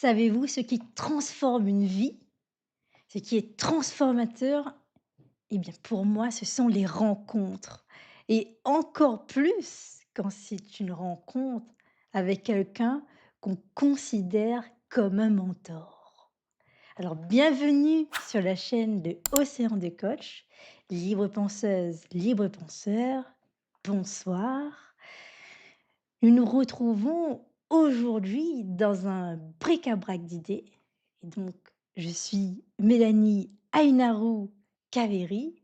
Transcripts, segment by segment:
Savez-vous ce qui transforme une vie, ce qui est transformateur? Eh bien, pour moi, ce sont les rencontres et encore plus quand c'est une rencontre avec quelqu'un qu'on considère comme un mentor. Alors, bienvenue sur la chaîne de Océan de Coach, libre penseuse, libre penseur. Bonsoir. Nous nous retrouvons aujourd'hui dans un bric-à-brac d'idées. Et donc, je suis Mélanie Ainaru Kaveri,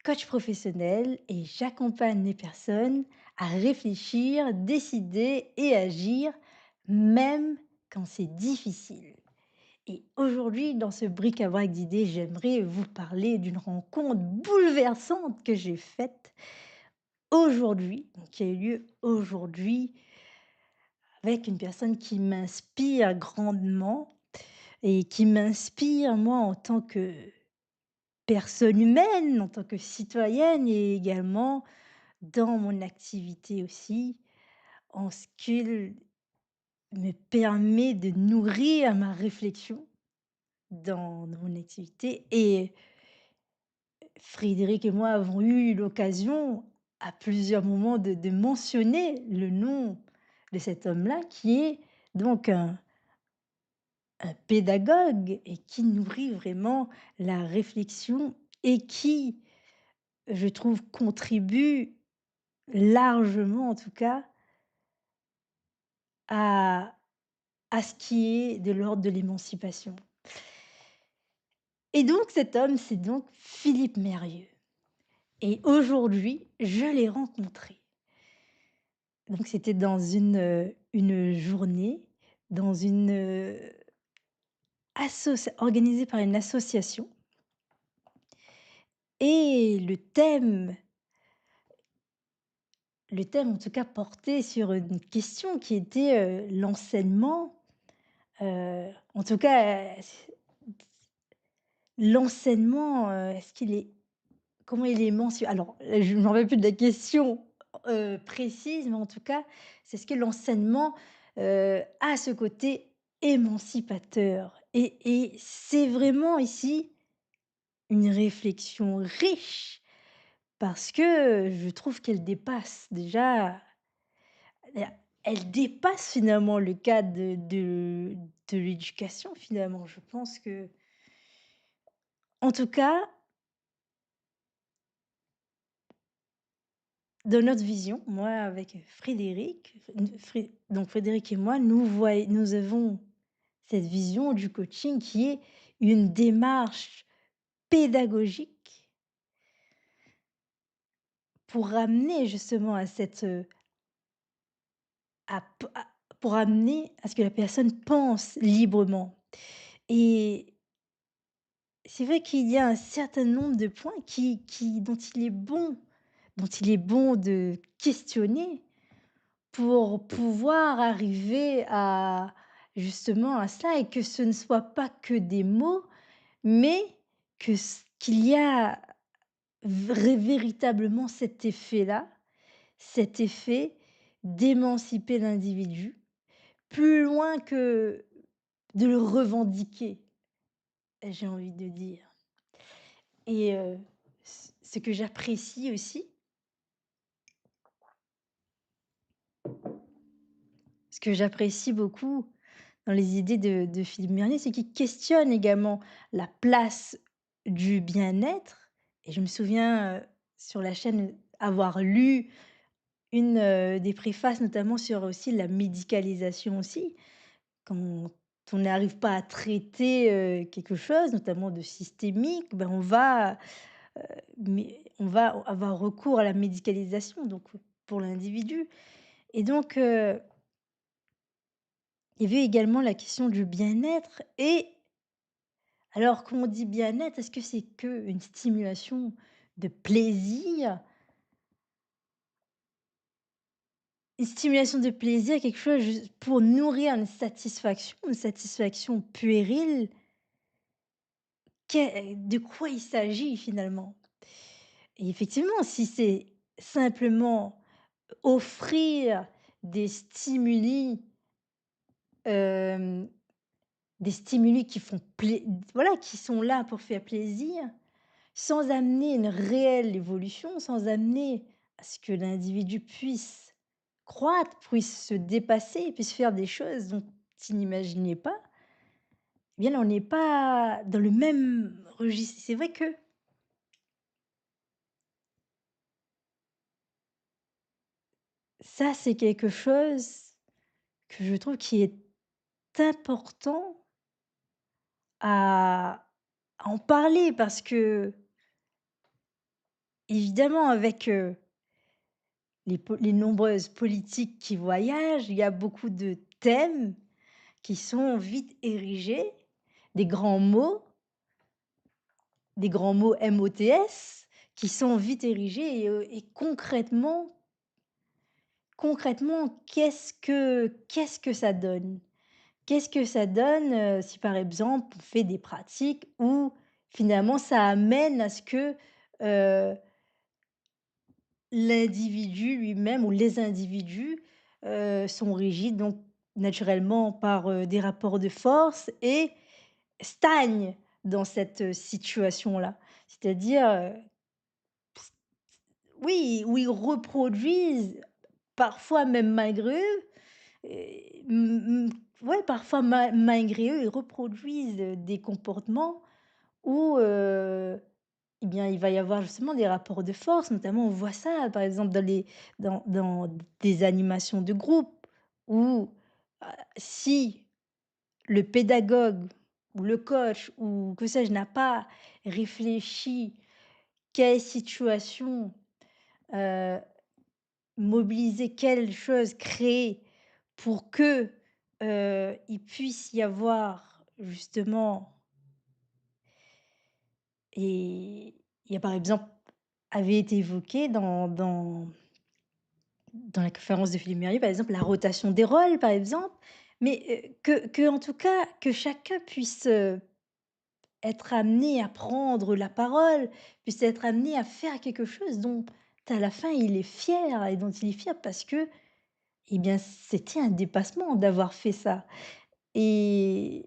coach professionnel, et j'accompagne les personnes à réfléchir, décider et agir, même quand c'est difficile. Et aujourd'hui, dans ce bric-à-brac d'idées, j'aimerais vous parler d'une rencontre bouleversante que j'ai faite aujourd'hui, donc qui a eu lieu aujourd'hui avec une personne qui m'inspire grandement et qui m'inspire, moi, en tant que personne humaine, en tant que citoyenne et également dans mon activité aussi, en ce qu'il me permet de nourrir ma réflexion dans mon activité. Et Frédéric et moi avons eu l'occasion à plusieurs moments de mentionner le nom de cet homme-là qui est donc un pédagogue et qui nourrit vraiment la réflexion et qui, je trouve, contribue largement, en tout cas, à ce qui est de l'ordre de l'émancipation. Et donc cet homme, c'est donc Philippe Mérieux, et aujourd'hui, je l'ai rencontré. Donc c'était dans une journée, dans organisée par une association, et le thème, en tout cas, portait sur une question qui était, l'enseignement, en tout cas, l'enseignement, est-ce qu'il est comment il est mentionné? Alors, je ne me rappelle plus de la question, précise, mais en tout cas, c'est ce que l'enseignement, a ce côté émancipateur, et c'est vraiment ici une réflexion riche parce que je trouve qu'elle dépasse déjà. Elle dépasse finalement le cadre de l'éducation, finalement. Je pense que, en tout cas, dans notre vision, moi avec Frédéric, donc Frédéric et moi, nous avons cette vision du coaching qui est une démarche pédagogique pour amener justement à pour amener à ce que la personne pense librement. Et c'est vrai qu'il y a un certain nombre de points dont il est bon de questionner pour pouvoir arriver à justement à cela, et que ce ne soit pas que des mots, mais qu'il y a véritablement cet effet-là, cet effet d'émanciper l'individu, plus loin que de le revendiquer, j'ai envie de dire. Et ce que j'apprécie aussi, ce que j'apprécie beaucoup dans les idées de Philippe Murier, c'est qu'il questionne également la place du bien-être. Et je me souviens, sur la chaîne, avoir lu des préfaces, notamment sur aussi la médicalisation aussi. Quand on n'arrive pas à traiter, quelque chose, notamment de systémique, ben, on va avoir recours à la médicalisation, donc pour l'individu. Et donc, il y avait également la question du bien-être. Et alors, quand on dit bien-être, est-ce que c'est qu'une stimulation de plaisir? Une stimulation de plaisir, quelque chose juste pour nourrir une satisfaction puérile? De quoi il s'agit finalement? Et effectivement, si c'est simplement offrir des stimuli, des stimuli qui font voilà, qui sont là pour faire plaisir, sans amener une réelle évolution, sans amener à ce que l'individu puisse croître, puisse se dépasser, puisse faire des choses dont il n'imaginait pas, eh bien là, on n'est pas dans le même registre. C'est vrai que ça, c'est quelque chose que je trouve qui est important à en parler parce que évidemment avec, les nombreuses politiques qui voyagent, il y a beaucoup de thèmes qui sont vite érigés, des grands mots des grands mots MOTS qui sont vite érigés et concrètement, qu'est-ce que ça donne? Qu'est-ce que ça donne, si par exemple on fait des pratiques où finalement ça amène à ce que, heu, l'individu lui-même ou les individus, sont régis donc naturellement par, des rapports de force et stagnent dans cette, situation-là. C'est-à-dire, oui, où ils reproduisent, parfois même malgré eux, ouais, parfois malgré eux, ils reproduisent, des comportements où, eh bien, il va y avoir justement des rapports de force. Notamment, on voit ça, par exemple, dans des animations de groupe où, si le pédagogue ou le coach ou que sais-je, n'a pas réfléchi quelle situation, heu mobiliser, quelle chose créer pour que, il puisse y avoir justement et il y a par exemple avait été évoqué dans la conférence de Philippe Mérieux, par exemple, la rotation des rôles, par exemple, mais, que en tout cas, que chacun puisse, être amené à prendre la parole, puisse être amené à faire quelque chose dont à la fin il est fier et dont il est fier parce que eh bien, c'était un dépassement d'avoir fait ça et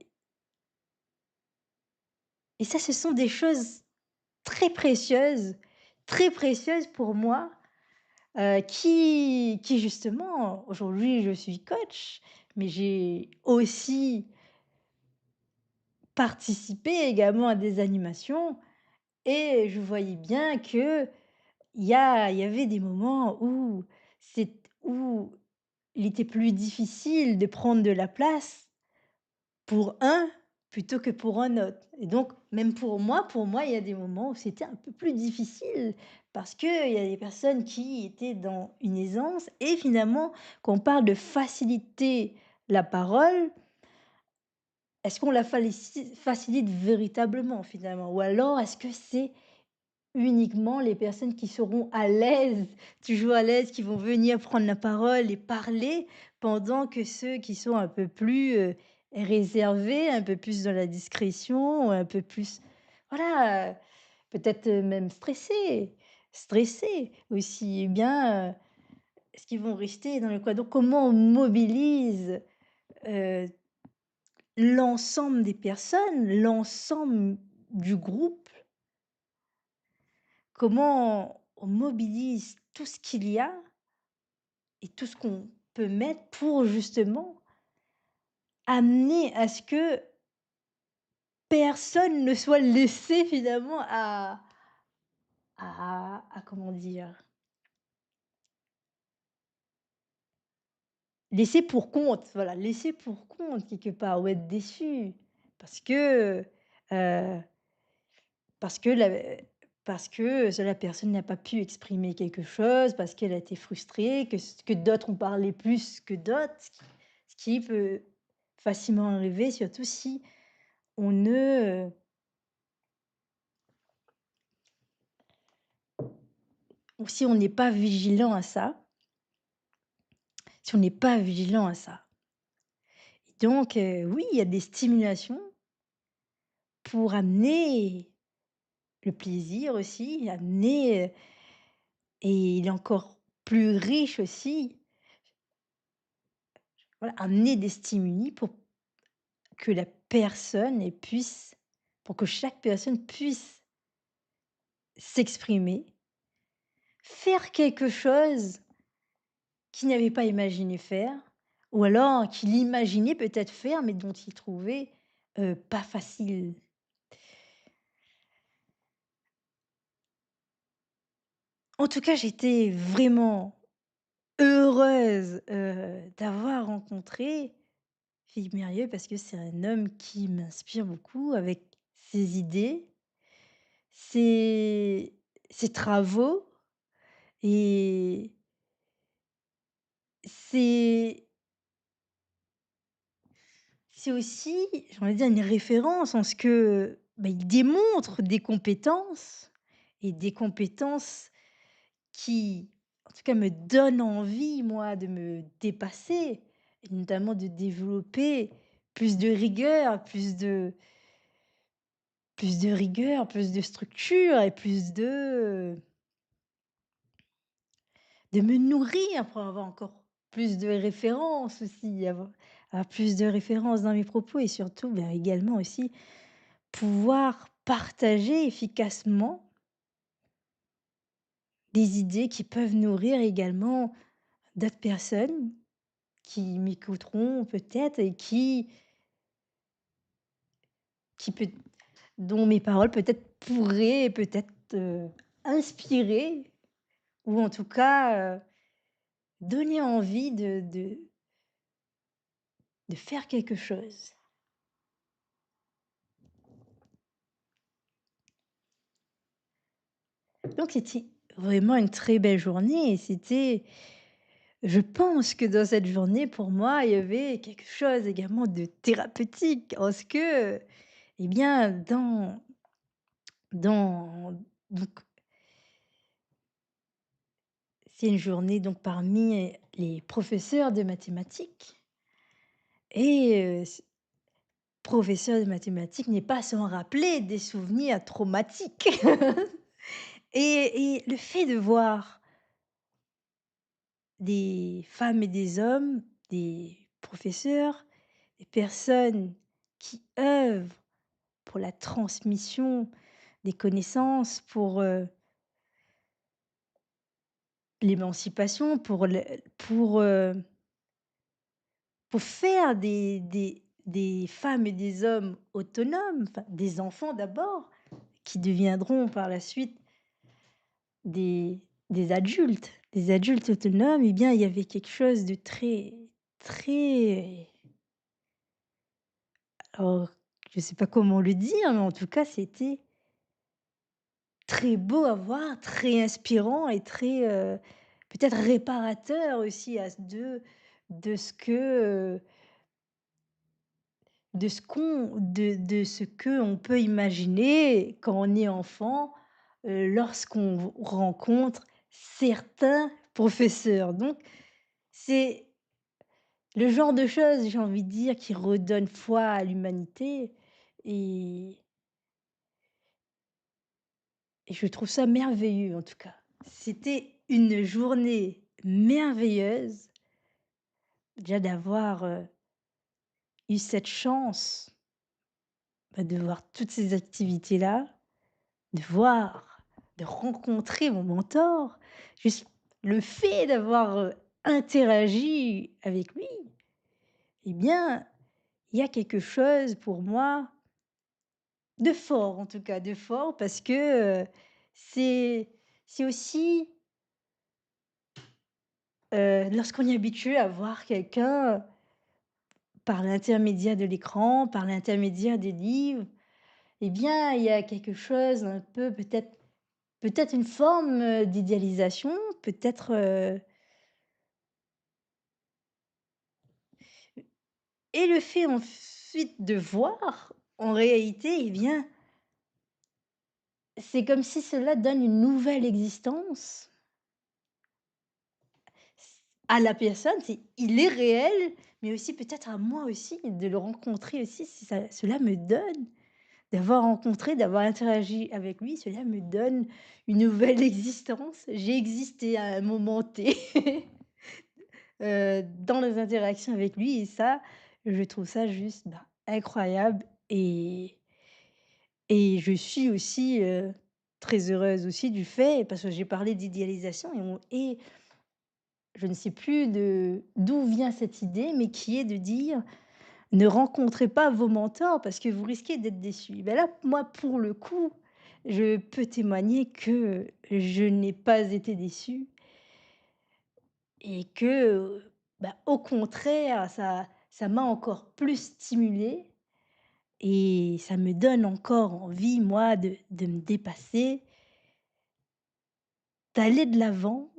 ça, ce sont des choses très très précieuses pour moi, qui justement aujourd'hui je suis coach, mais j'ai aussi participé également à des animations et je voyais bien que il y avait des moments où il était plus difficile de prendre de la place pour un, plutôt que pour un autre et donc même pour moi, il y a des moments où c'était un peu plus difficile parce qu'il y a des personnes qui étaient dans une aisance et finalement, quand on parle de faciliter la parole, est-ce qu'on la facilite véritablement finalement? Ou alors est-ce que c'est uniquement les personnes qui seront à l'aise, toujours à l'aise, qui vont venir prendre la parole et parler, pendant que ceux qui sont un peu plus, réservés, un peu plus dans la discrétion, un peu plus voilà, peut-être, même stressés aussi, eh bien, est-ce qu'ils vont rester dans le coin? Donc comment on mobilise, heu, l'ensemble des personnes, l'ensemble du groupe. Comment on mobilise tout ce qu'il y a et tout ce qu'on peut mettre pour justement amener à ce que personne ne soit laissé finalement à comment dire? Laissé pour compte, voilà, laissé pour compte quelque part ou être déçu parce que, heu, parce que la la personne n'a pas pu exprimer quelque chose, parce qu'elle a été frustrée, que d'autres ont parlé plus que d'autres, ce qui peut facilement arriver, surtout si on ne, ou si on n'est pas vigilant à ça, si on n'est pas vigilant à ça. Et donc, oui, il y a des stimulations pour amener le plaisir aussi, amener, et il est encore plus riche aussi, voilà, amener des stimuli pour que la personne et puisse pour que chaque personne puisse s'exprimer, faire quelque chose qu'il n'avait pas imaginé faire ou alors qu'il imaginait peut-être faire, mais dont il trouvait, pas facile. En tout cas, j'étais vraiment heureuse, d'avoir rencontré Philippe Mérieux parce que c'est un homme qui m'inspire beaucoup avec ses idées, ses ses travaux et c'est c'est aussi, j'ai envie de dire, une référence en ce que, bah, il démontre des compétences et des compétences qui, en tout cas, me donnent envie, moi, de me dépasser et notamment de développer plus de rigueur, plus de structure et plus de me nourrir pour avoir encore plus de références aussi, avoir plus de références dans mes propos et surtout, bah, également aussi pouvoir partager efficacement des idées qui peuvent nourrir également d'autres personnes qui m'écouteront peut-être et qui peut dont mes paroles peut-être pourraient peut-être, inspirer ou en tout cas, donner envie de faire quelque chose. Donc c'était vraiment une très belle journée et c'était je pense que dans cette journée, pour moi, il y avait quelque chose également de thérapeutique parce que, eh bien, dans donc c'est une journée donc parmi les professeurs de mathématiques et professeur de mathématiques n'est pas sans rappeler des souvenirs traumatiques et le fait de voir des femmes et des hommes, des professeurs, des personnes qui œuvrent pour la transmission des connaissances, pour, l'émancipation, pour faire des femmes et des hommes autonomes, enfin des enfants d'abord, qui deviendront par la suite des adultes autonomes, eh bien, il y avait quelque chose de très, très alors, je sais pas comment le dire, mais en tout cas, c'était très beau à voir, très inspirant et très, peut-être réparateur aussi à ce de ce que, de ce qu'on peut imaginer quand on est enfant, lorsqu'on rencontre certains professeurs. Donc c'est le genre de choses, j'ai envie de dire, qui redonne foi à l'humanité et et je trouve ça merveilleux en tout cas. C'était une journée merveilleuse, déjà d'avoir, eu cette chance, bah, de voir toutes ces activités-là, de voir, de rencontrer mon mentor. Juste le fait d'avoir, interagi avec lui, eh bien, il y a quelque chose pour moi de fort en tout cas, de fort parce que, c'est c'est aussi, lorsqu'on est habitué à voir quelqu'un par l'intermédiaire de l'écran, par l'intermédiaire des livres, eh bien, il y a quelque chose un peu peut-être une forme, d'idéalisation, peut-être, et le fait ensuite de voir, en réalité, eh bien, c'est comme si cela donne une nouvelle existence à la personne, c'est il est réel, mais aussi peut-être à moi aussi, de le rencontrer aussi, si ça cela me donne d'avoir rencontré, d'avoir interagi avec lui, cela me donne une nouvelle existence. J'ai existé à un moment T, dans les interactions avec lui et ça, je trouve ça juste, bah, incroyable et je suis aussi, très heureuse aussi du fait parce que j'ai parlé d'idéalisation et je ne sais plus d'où vient cette idée, mais qui est de dire: «Ne rencontrez pas vos mentors parce que vous risquez d'être déçus». Et ben là, moi, pour le coup, je peux témoigner que je n'ai pas été déçue et que, bah, au contraire, ça m'a encore plus stimulée et ça me donne encore envie, moi, de me dépasser, d'aller de l'avant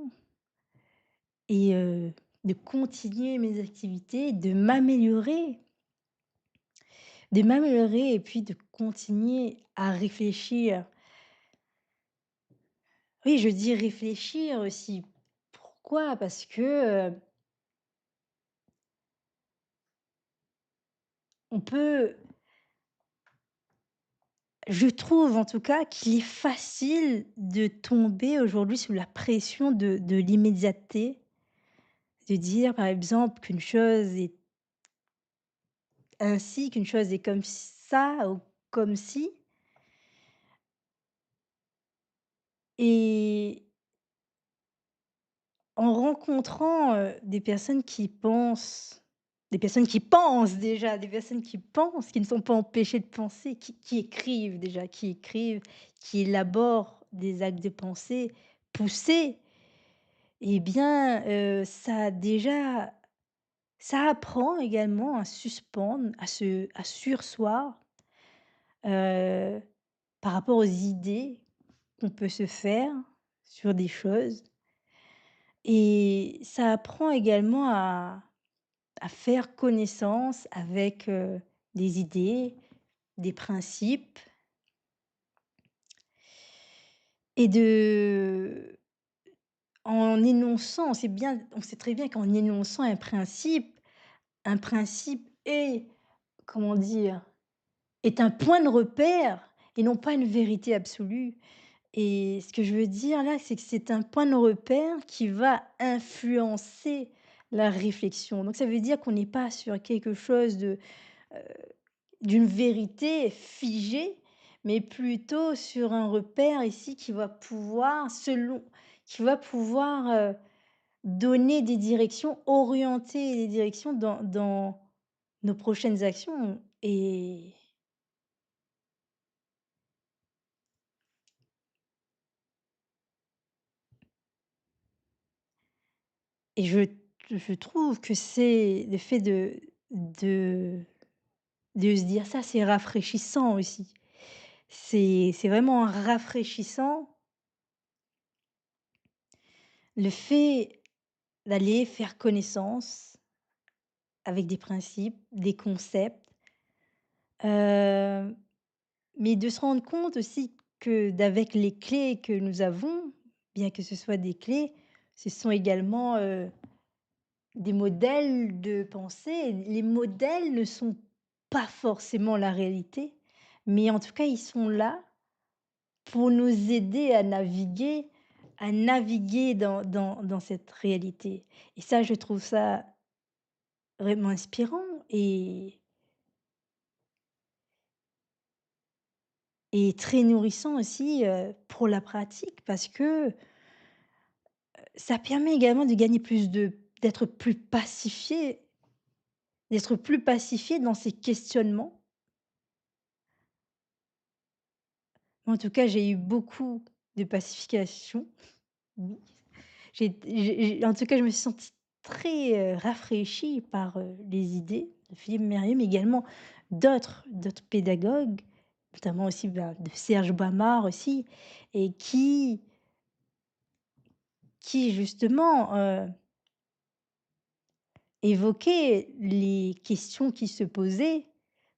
et de continuer mes activités, de m'améliorer et puis de continuer à réfléchir. Oui, je dis réfléchir aussi. Pourquoi? Parce que, on peut je trouve en tout cas qu'il est facile de tomber aujourd'hui sous la pression de l'immédiateté, de dire par exemple qu'une chose est ainsi, qu'une chose est comme ça ou comme si et en rencontrant, des personnes qui pensent déjà, des personnes qui pensent, qui ne sont pas empêchées de penser, qui écrivent déjà, qui écrivent, qui élaborent des actes de pensée poussés et bien, ça apprend également à suspendre, à surseoir, heu, par rapport aux idées qu'on peut se faire sur des choses et ça apprend également à faire connaissance avec, des idées, des principes et en énonçant, on sait très bien qu'en énonçant un principe est, comment dire? Est un point de repère et non pas une vérité absolue et ce que je veux dire là, c'est que c'est un point de repère qui va influencer la réflexion. Donc ça veut dire qu'on n'est pas sur quelque chose d'une vérité figée, mais plutôt sur un repère ici qui va pouvoir, donner des directions, orienter les directions dans nos prochaines actions et je trouve que c'est le fait de de se dire ça, c'est rafraîchissant aussi. C'est vraiment rafraîchissant le fait d'aller faire connaissance avec des principes, des concepts, heu, mais de se rendre compte aussi que d'avec les clés que nous avons, bien que ce soit des clés, ce sont également, des modèles de pensée. Les modèles ne sont pas forcément la réalité, mais en tout cas, ils sont là pour nous aider à naviguer dans cette réalité et ça, je trouve ça vraiment inspirant et très nourrissant aussi, pour la pratique parce que ça permet également de gagner d'être plus pacifié dans ses questionnements. En tout cas, j'ai eu beaucoup de pacification, oui. J'ai en tout cas, je me suis sentie très, rafraîchie par, les idées de Philippe Mérieux, mais également d'autres pédagogues, notamment aussi, ben, de Serge Bamard aussi et qui justement, évoquait les questions qui se posaient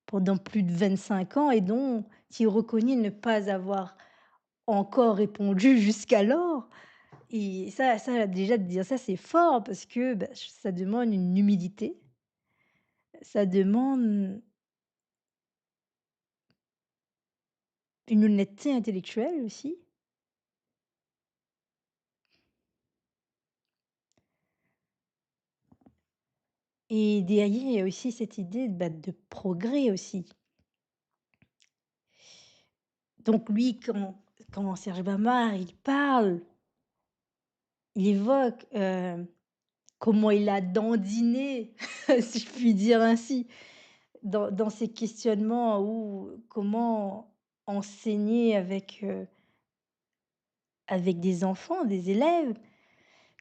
pendant plus de 25 ans et dont il reconnaît ne pas avoir encore répondu jusqu'alors. Et ça déjà de dire ça, c'est fort parce que, bah, ça demande une humilité, ça demande une honnêteté intellectuelle aussi et derrière, il y a aussi cette idée, bah, de progrès aussi. Donc lui, quand Serge Bamar, il parle, il évoque, comment il a dandiné, si je puis dire ainsi, dans ces questionnements ou comment enseigner avec des enfants, des élèves.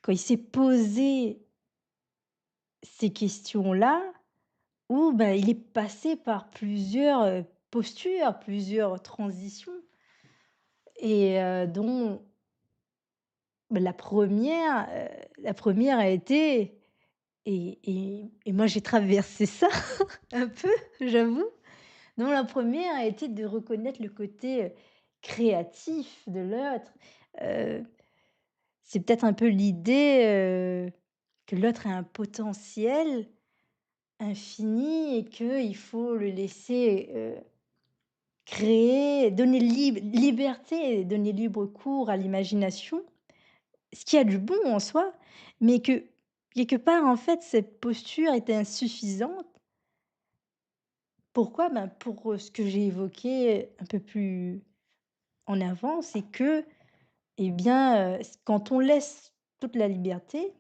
Quand il s'est posé ces questions-là, où, bah, il est passé par plusieurs, postures, plusieurs transitions et dont bah, la première a été et moi j'ai traversé ça un peu, j'avoue. Donc la première a été de reconnaître le côté, créatif de l'autre. Heu, c'est peut-être un peu l'idée, que l'autre a un potentiel infini et qu'il faut le laisser, créer, donner liberté, donner libre cours à l'imagination. Ce qui a du bon en soi, mais que quelque part, en fait, cette posture était insuffisante. Pourquoi? Ben, pour, ce que j'ai évoqué un peu plus en avant, c'est que, eh bien, quand on laisse toute la liberté,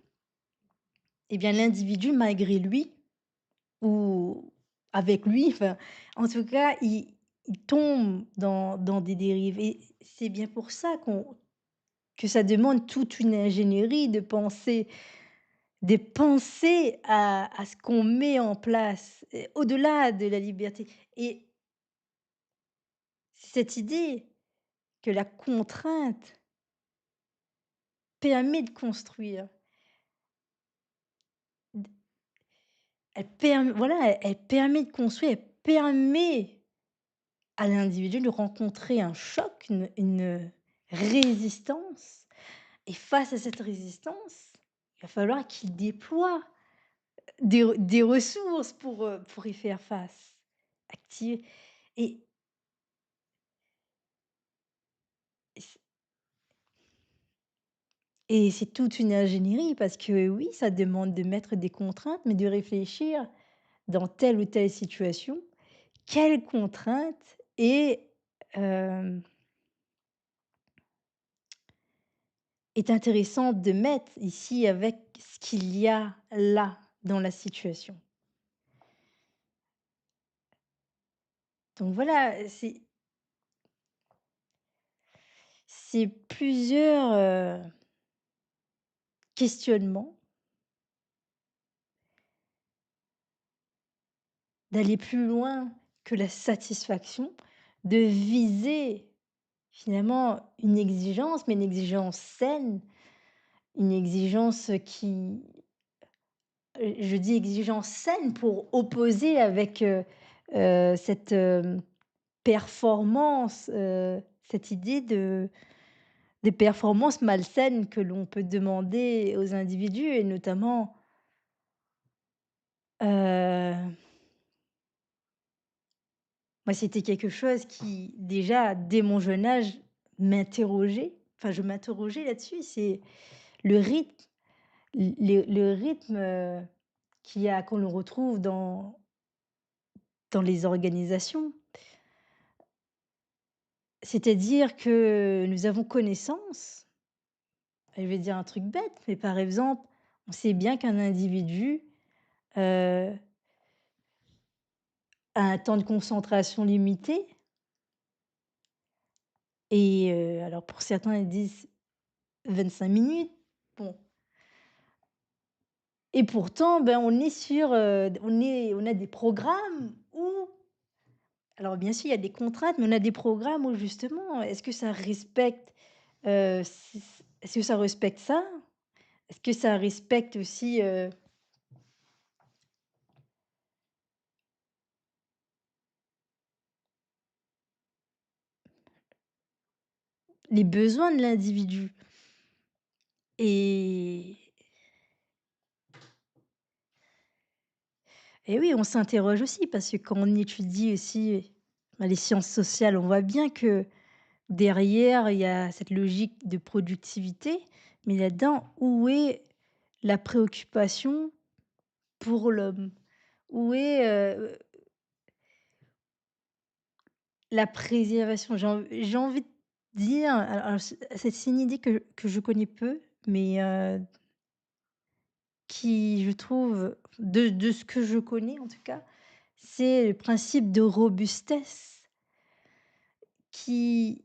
eh bien, l'individu malgré lui ou avec lui, enfin, en tout cas, il tombe dans des dérives et c'est bien pour ça que ça demande toute une ingénierie de penser à ce qu'on met en place, au-delà de la liberté et cette idée que la contrainte permet de construire, d elle permet de construire, elle permet à l'individu de rencontrer un choc, une résistance et face à cette résistance, il va falloir qu'il déploie des ressources pour y faire face. Activer et Et c'est toute une ingénierie parce que oui, ça demande de mettre des contraintes, mais de réfléchir dans telle ou telle situation, quelle contrainte hem, est intéressante de mettre ici avec ce qu'il y a là, dans la situation. Donc voilà, c'est plusieurs, questionnements, d'aller plus loin que la satisfaction, de viser finalement une exigence, mais une exigence saine. Une exigence qui je dis exigence saine pour opposer avec, cette, performance, cette idée de performance malsaine que l'on peut demander aux individus et notamment, heu, moi c'était quelque chose qui déjà dès mon jeune âge m'interrogeait, enfin je m'interrogeais là-dessus, c'est le rythme, le rythme, qu'il y a qu'on le retrouve dans les organisations. C'est-à-dire que nous avons connaissance, je vais dire un truc bête, mais par exemple, on sait bien qu'un individu, heu, a un temps de concentration limité et alors pour certains, ils disent 25 minutes. Bon et pourtant, ben, on est sur, on a des programmes où alors bien sûr, il y a des contraintes, mais on a des programmes où justement, est-ce que ça respecte, c est-ce que ça respecte ça? Est-ce que ça respecte aussi, les besoins de l'individu? Et et oui, on s'interroge aussi parce que quand on étudie aussi, bah, les sciences sociales, on voit bien que derrière, il y a cette logique de productivité, mais là-dedans, où est la préoccupation pour l'homme? Où est, la préservation? J'ai envie de dire, alors c'est une idée que je connais peu, mais qui je trouve de ce que je connais en tout cas, c'est le principe de robustesse qui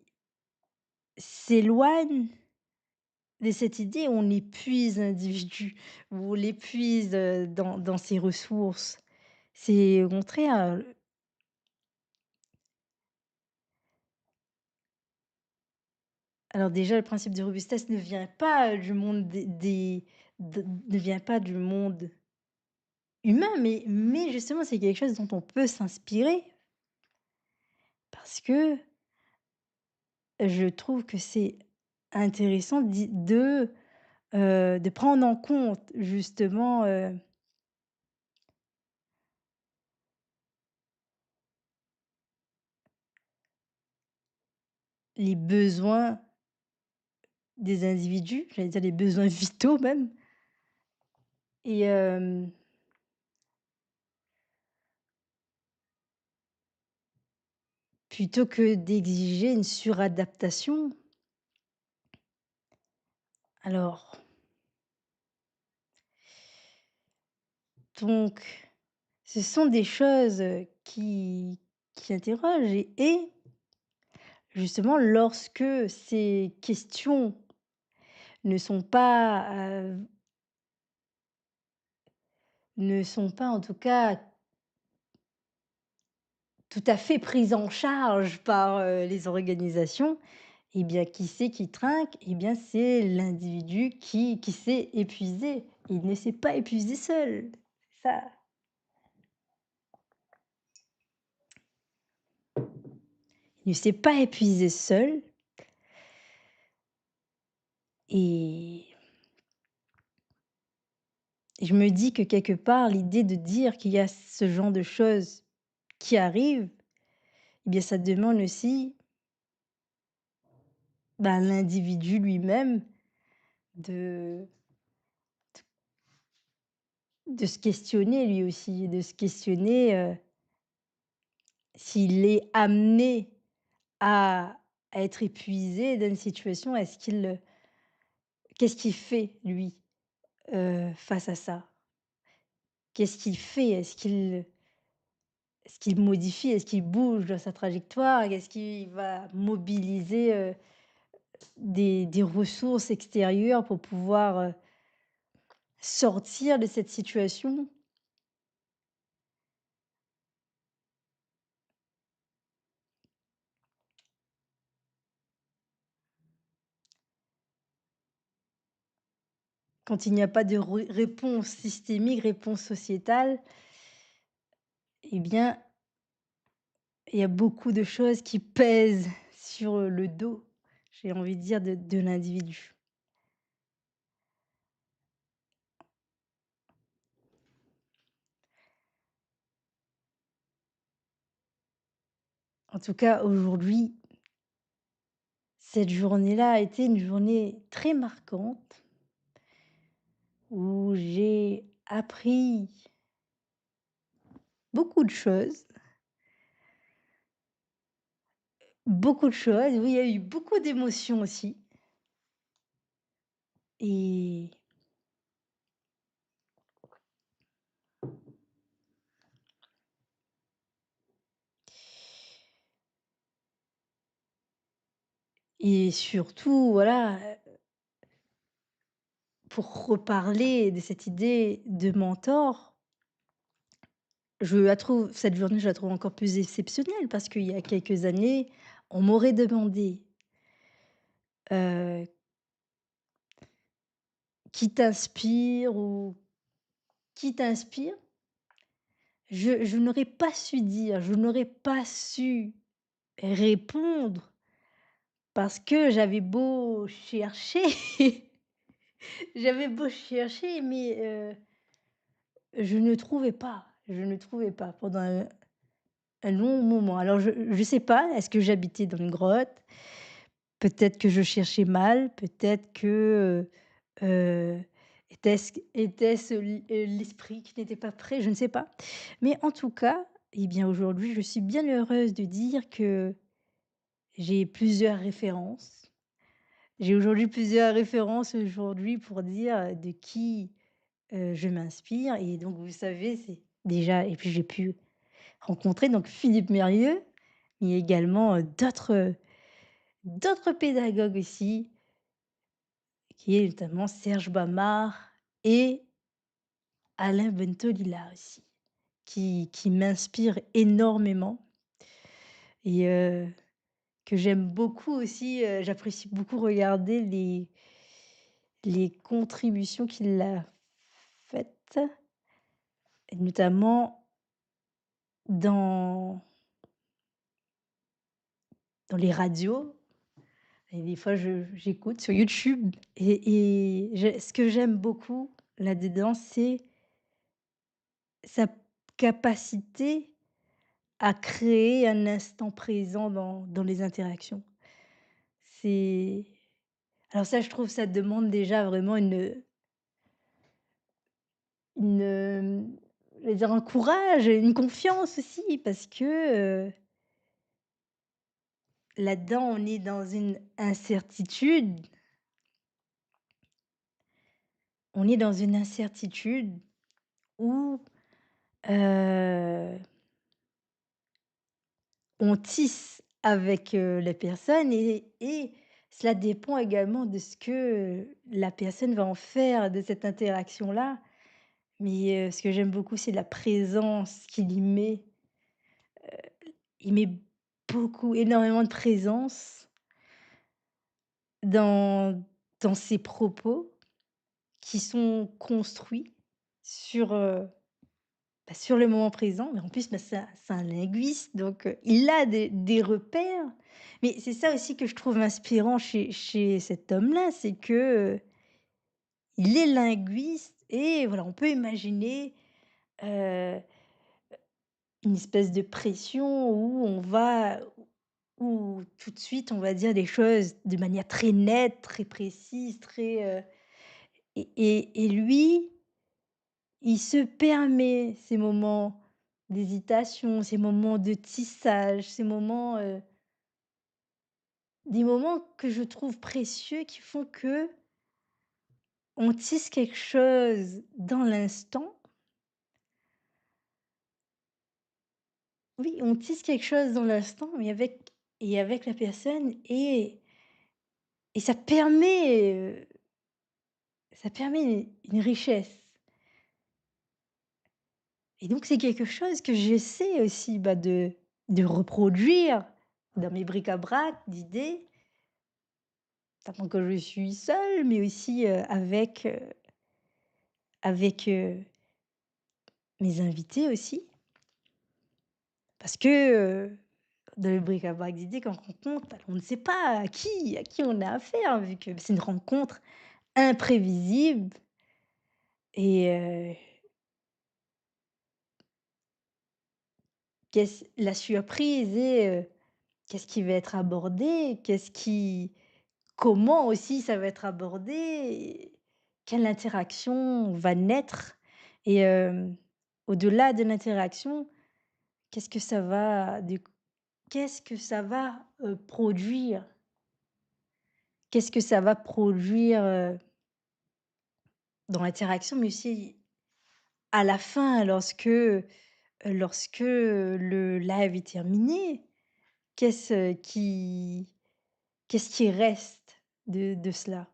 s'éloigne de cette idée où on épuise l'individu, où on l'épuise, dans ses ressources. C'est au contraire, alors déjà le principe de robustesse ne vient pas du monde ne vient pas du monde humain, mais justement c'est quelque chose dont on peut s'inspirer parce que je trouve que c'est intéressant de prendre en compte justement, les besoins des individus, j'allais dire les besoins vitaux même et plutôt que d'exiger une suradaptation. Alors donc ce sont des choses, qui interrogent et justement lorsque ces questions ne sont pas, ne sont pas en tout cas tout à fait prises en charge par, les organisations, eh bien, qui c'est qui trinque? Eh bien, c'est l'individu qui s'est épuisé. Il ne s'est pas épuisé seul. Ça, il ne s'est pas épuisé seul et je me dis que quelque part, l'idée de dire qu'il y a ce genre de choses qui arrivent, eh bien, ça demande aussi, ben, l'individu lui-même de de se questionner lui aussi, de se questionner, s'il est amené à être épuisé dans une situation, qu'est-ce qu'il fait lui, face à ça? Qu'est-ce qu'il fait? Est-ce qu'il modifie? Est-ce qu'il bouge dans sa trajectoire? Est-ce qu'il va mobiliser, des ressources extérieures pour pouvoir, sortir de cette situation? Quand il n'y a pas de réponse systémique, réponse sociétale, eh bien, il y a beaucoup de choses qui pèsent sur le dos, j'ai envie de dire, de l'individu. En tout cas, aujourd'hui, cette journée-là a été une journée très marquante où j'ai appris beaucoup de choses, beaucoup de choses. Oui, il y a eu beaucoup d'émotions aussi et surtout, voilà, pour reparler de cette idée de mentor, je la trouve encore plus exceptionnelle parce qu'il y a quelques années, on m'aurait demandé, heu, qui t'inspire ou qui t'inspire? Je n'aurais pas su dire, je n'aurais pas su répondre parce que j'avais beau chercher, j'avais beau chercher, mais je ne trouvais pas pendant un long moment. Alors je sais pas, est-ce que j'habitais dans une grotte? Peut-être que je cherchais mal, peut-être que, Était-ce l'esprit qui n'était pas prêt? Je ne sais pas. Mais en tout cas, eh bien, aujourd'hui, je suis bien heureuse de dire que j'ai plusieurs références. J'ai aujourd'hui plusieurs références aujourd'hui pour dire, de qui, je m'inspire et donc vous savez, c'est déjà et puis j'ai pu rencontrer donc Philippe Mérieux, mais également, d'autres pédagogues aussi, qui est notamment Serge Bamard et Alain Bentolila aussi, qui m'inspire énormément et que j'aime beaucoup aussi, j'apprécie beaucoup regarder les contributions qu'il a faites et notamment dans les radios et des fois j'écoute sur YouTube et ce que j'aime beaucoup là-dedans, c'est sa capacité à créer un instant présent dans les interactions. C'est alors ça, je trouve, ça demande déjà vraiment je vais dire un courage, une confiance aussi parce que, là-dedans, on est dans une incertitude. On est dans une incertitude où, heu, on tisse avec, la personne et cela dépend également de ce que, la personne va en faire de cette interaction-là. Mais, ce que j'aime beaucoup, c'est la présence qu'il y met. Il met beaucoup, énormément de présence dans ses propos qui sont construits sur, sur le moment présent. Mais en plus, bah, c'est un linguiste, donc, il a des repères. Mais c'est ça aussi que je trouve inspirant chez cet homme-là, c'est que, il est linguiste et voilà, on peut imaginer, heu, une espèce de pression où tout de suite on va dire des choses de manière très nette, très précise, très, et lui, il se permet ces moments d'hésitation, ces moments de tissage, ces moments, des moments que je trouve précieux qui font que on tisse quelque chose dans l'instant. Oui, on tisse quelque chose dans l'instant, mais avec la personne et ça permet une richesse et donc c'est quelque chose que j'essaie aussi, bah, de reproduire dans mes bric-à-brac d'idées, notamment quand je suis seule, mais aussi, avec mes invités aussi. Parce que, dans le bric-à-brac d'idées qu'on rencontre, bah, on ne sait pas à qui on a affaire vu que c'est une rencontre imprévisible et qu'est-ce la surprise est, qu'est-ce qui va être abordé? Comment aussi ça va être abordé? Quelle interaction va naître? Et au-delà de l'interaction, qu'est-ce que ça va du qu'est-ce que ça va, produire? Qu'est-ce que ça va produire, dans l'interaction, mais aussi à la fin lorsque le live est terminé? Qu'est-ce qui reste de cela?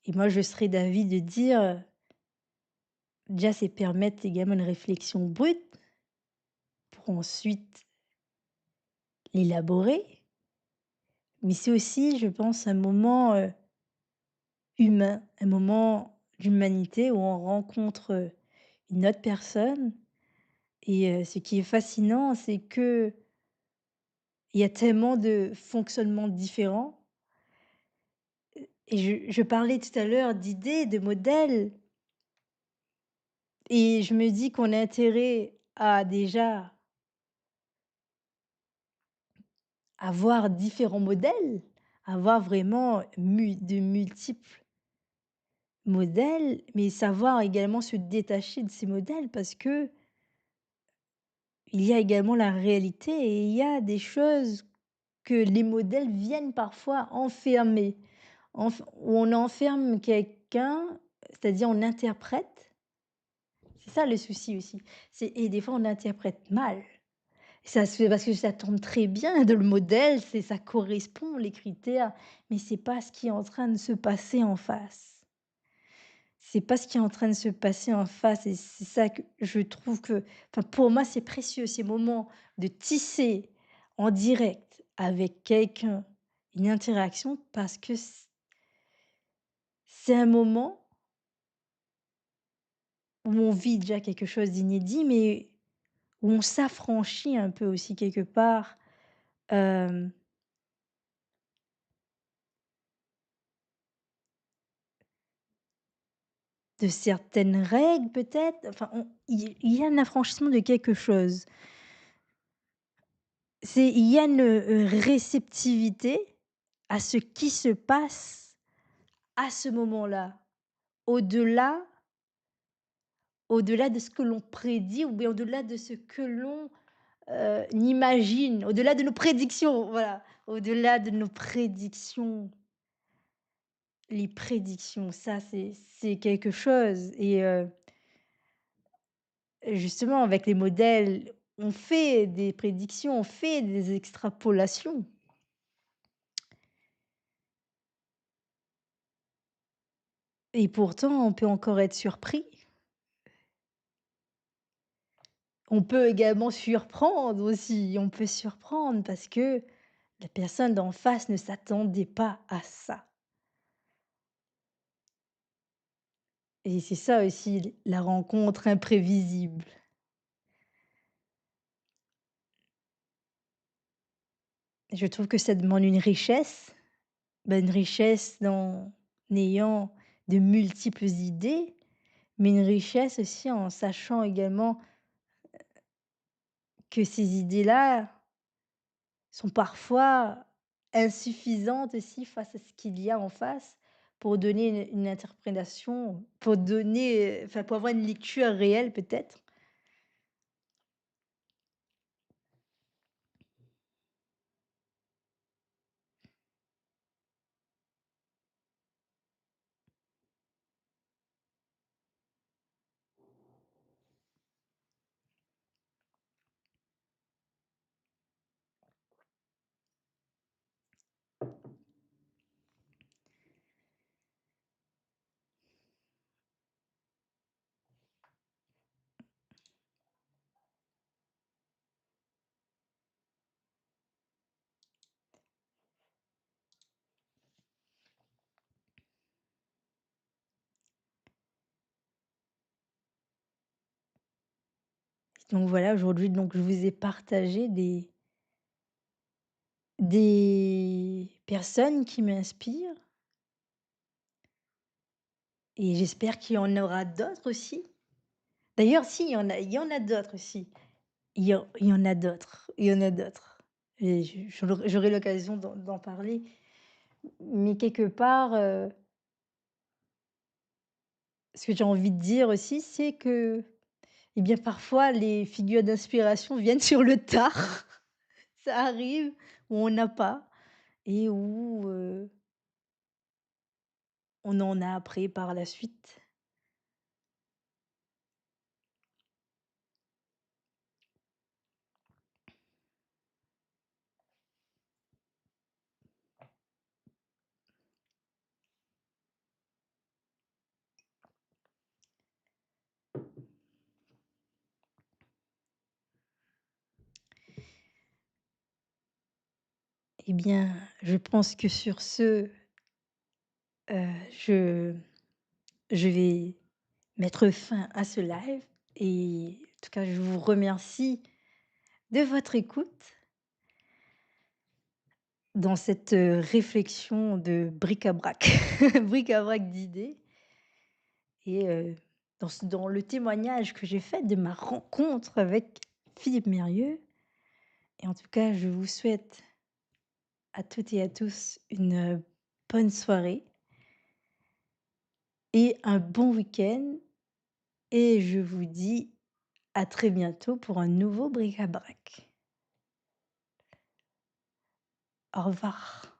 Et moi, je serais d'avis de dire, déjà, c'est permettre également une réflexion brute pour ensuite l'élaborer, mais c'est aussi, je pense, un moment, humain, un moment d'humanité où on rencontre, une autre personne et ce qui est fascinant, c'est qu'il y a tellement de fonctionnements différents et je parlais tout à l'heure d'idées, de modèles et je me dis qu'on a intérêt à déjà avoir différents modèles, avoir vraiment de multiples modèles, mais savoir également se détacher de ces modèles parce que il y a également la réalité et il y a des choses que les modèles viennent parfois enfermer. Où on enferme quelqu'un, c'est-à-dire on interprète. C'est ça le souci aussi. Et des fois on interprète mal. Ça se fait parce que ça tombe très bien de le modèle, ça correspond les critères, mais c'est pas ce qui est en train de se passer en face. C'est pas ce qui est en train de se passer en face et c'est ça que je trouve que enfin pour moi c'est précieux ces moments de tisser en direct avec quelqu'un une interaction parce que c'est un moment où on vit déjà quelque chose d'inédit, mais où on s'affranchit un peu aussi quelque part, hem, de certaines règles peut-être? Enfin il y a un affranchissement de quelque chose. Il y a une, réceptivité à ce qui se passe à ce moment-là. Au-delà au-delà de ce que l'on prédit ou bien au-delà de ce que l'on, imagine, au-delà de nos prédictions, voilà. Au-delà de nos prédictions. Les prédictions, ça c'est quelque chose et justement avec les modèles, on fait des prédictions, on fait des extrapolations et pourtant on peut encore être surpris. On peut également surprendre aussi, on peut surprendre parce que la personne d'en face ne s'attendait pas à ça et c'est ça aussi la rencontre imprévisible. Je trouve que ça demande une richesse, une richesse dans ayant de multiples idées, mais une richesse aussi en sachant également que ces idées-là sont parfois insuffisantes aussi face à ce qu'il y a en face pour donner une interprétation, pour donner, enfin, pour avoir une lecture réelle peut-être. Donc voilà, aujourd'hui, donc je vous ai partagé des personnes qui m'inspirent et j'espère qu'il y en aura d'autres aussi. D'ailleurs, si, il y en a d'autres aussi. Il y en a d'autres, il y en a d'autres et j'aurai l'occasion d'en parler. Mais quelque part, ce que j'ai envie de dire aussi, c'est que, eh bien, parfois, les figures d'inspiration viennent sur le tard. Ça arrive où on n'a pas et où, on en a après par la suite. Eh bien, je pense que sur ce, je vais mettre fin à ce live et en tout cas, je vous remercie de votre écoute dans cette, réflexion de bric-à-brac, bric-à-brac d'idées et dans le témoignage que j'ai fait de ma rencontre avec Philippe Mérieux et en tout cas, je vous souhaite à toutes et à tous une, bonne soirée et un bon week-end et je vous dis à très bientôt pour un nouveau bric-à-brac. Au revoir.